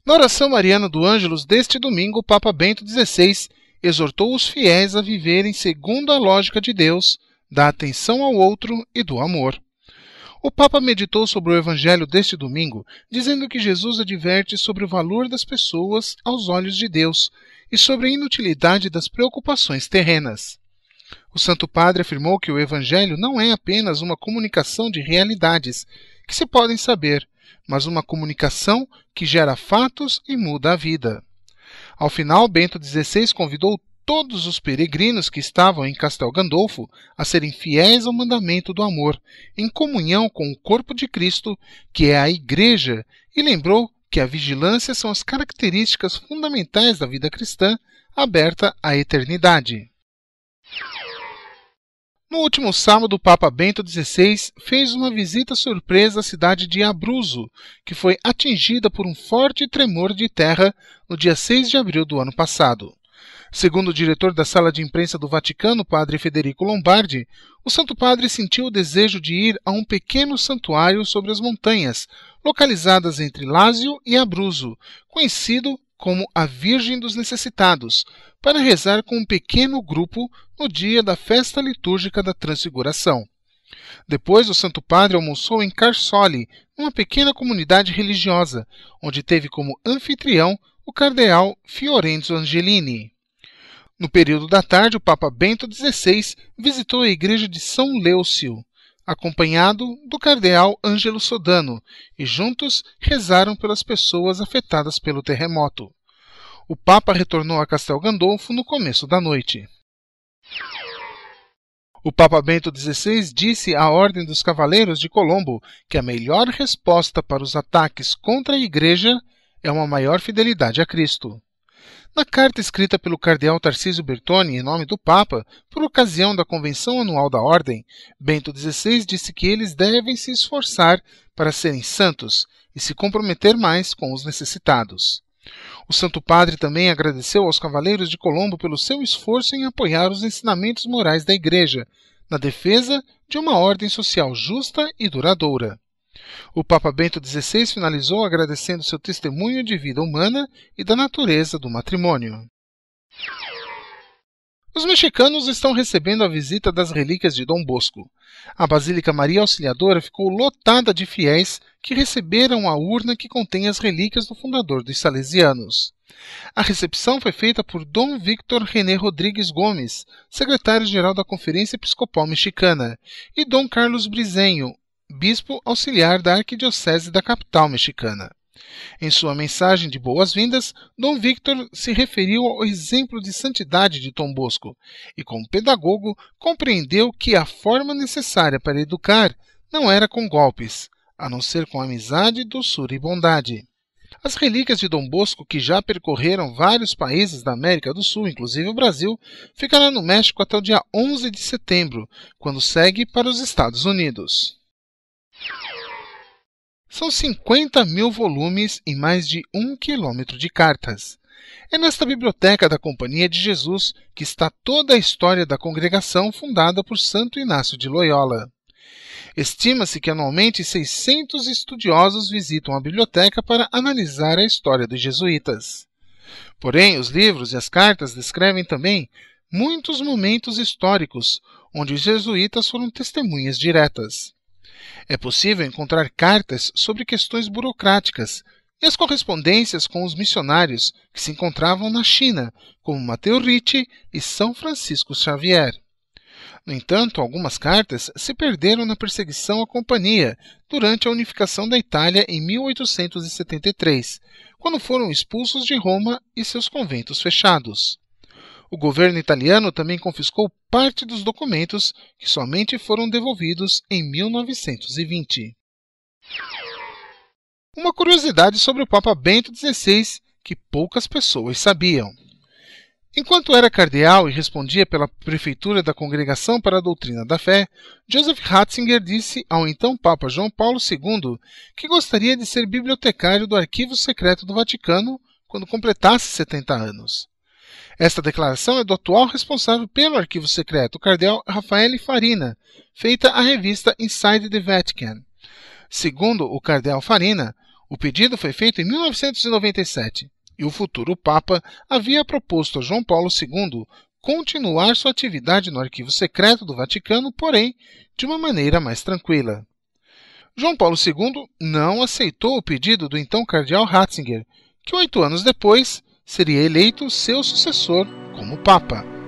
Na oração mariana do Ângelus deste domingo, o Papa Bento XVI exortou os fiéis a viverem segundo a lógica de Deus, da atenção ao outro e do amor. O Papa meditou sobre o Evangelho deste domingo, dizendo que Jesus adverte sobre o valor das pessoas aos olhos de Deus e sobre a inutilidade das preocupações terrenas. O Santo Padre afirmou que o Evangelho não é apenas uma comunicação de realidades que se podem saber, mas uma comunicação que gera fatos e muda a vida. Ao final, Bento XVI convidou todos os peregrinos que estavam em Castel Gandolfo a serem fiéis ao mandamento do amor, em comunhão com o corpo de Cristo, que é a Igreja, e lembrou que a vigilância são as características fundamentais da vida cristã aberta à eternidade. No último sábado, o Papa Bento XVI fez uma visita surpresa à cidade de Abruzzo, que foi atingida por um forte tremor de terra no dia 6 de abril do ano passado. Segundo o diretor da sala de imprensa do Vaticano, padre Federico Lombardi, o Santo Padre sentiu o desejo de ir a um pequeno santuário sobre as montanhas, localizadas entre Lazio e Abruzzo, conhecido como a Virgem dos Necessitados, para rezar com um pequeno grupo no dia da festa litúrgica da Transfiguração. Depois, o Santo Padre almoçou em Carsoli, uma pequena comunidade religiosa, onde teve como anfitrião o cardeal Fiorenzo Angelini. No período da tarde, o Papa Bento XVI visitou a igreja de São Leucio, acompanhado do cardeal Ângelo Sodano, e juntos rezaram pelas pessoas afetadas pelo terremoto. O Papa retornou a Castel Gandolfo no começo da noite. O Papa Bento XVI disse à Ordem dos Cavaleiros de Colombo que a melhor resposta para os ataques contra a Igreja é uma maior fidelidade a Cristo. Na carta escrita pelo cardeal Tarcísio Bertoni em nome do Papa, por ocasião da Convenção Anual da Ordem, Bento XVI disse que eles devem se esforçar para serem santos e se comprometer mais com os necessitados. O Santo Padre também agradeceu aos Cavaleiros de Colombo pelo seu esforço em apoiar os ensinamentos morais da Igreja, na defesa de uma ordem social justa e duradoura. O Papa Bento XVI finalizou agradecendo seu testemunho de vida humana e da natureza do matrimônio. Os mexicanos estão recebendo a visita das relíquias de Dom Bosco. A Basílica Maria Auxiliadora ficou lotada de fiéis que receberam a urna que contém as relíquias do fundador dos salesianos. A recepção foi feita por Dom Victor René Rodrigues Gomes, secretário-geral da Conferência Episcopal Mexicana, e Dom Carlos Brizenho, bispo auxiliar da Arquidiocese da capital mexicana. Em sua mensagem de boas-vindas, Dom Victor se referiu ao exemplo de santidade de Dom Bosco e, como pedagogo, compreendeu que a forma necessária para educar não era com golpes, a não ser com amizade, doçura e bondade. As relíquias de Dom Bosco, que já percorreram vários países da América do Sul, inclusive o Brasil, ficará no México até o dia 11 de setembro, quando segue para os Estados Unidos. São 50.000 volumes e mais de 1 quilômetro de cartas. É nesta biblioteca da Companhia de Jesus que está toda a história da congregação fundada por Santo Inácio de Loyola. Estima-se que anualmente 600 estudiosos visitam a biblioteca para analisar a história dos jesuítas. Porém, os livros e as cartas descrevem também muitos momentos históricos onde os jesuítas foram testemunhas diretas. É possível encontrar cartas sobre questões burocráticas e as correspondências com os missionários que se encontravam na China, como Matteo Ricci e São Francisco Xavier. No entanto, algumas cartas se perderam na perseguição à companhia durante a unificação da Itália em 1873, quando foram expulsos de Roma e seus conventos fechados. O governo italiano também confiscou parte dos documentos que somente foram devolvidos em 1920. Uma curiosidade sobre o Papa Bento XVI que poucas pessoas sabiam. Enquanto era cardeal e respondia pela prefeitura da Congregação para a Doutrina da Fé, Joseph Ratzinger disse ao então Papa João Paulo II que gostaria de ser bibliotecário do Arquivo Secreto do Vaticano quando completasse 70 anos. Esta declaração é do atual responsável pelo Arquivo Secreto, o cardeal Raffaele Farina, feita à revista Inside the Vatican. Segundo o cardeal Farina, O pedido foi feito em 1997 e o futuro Papa havia proposto a João Paulo II continuar sua atividade no arquivo secreto do Vaticano, porém, de uma maneira mais tranquila. João Paulo II não aceitou o pedido do então cardeal Ratzinger, que 8 anos depois seria eleito seu sucessor como Papa.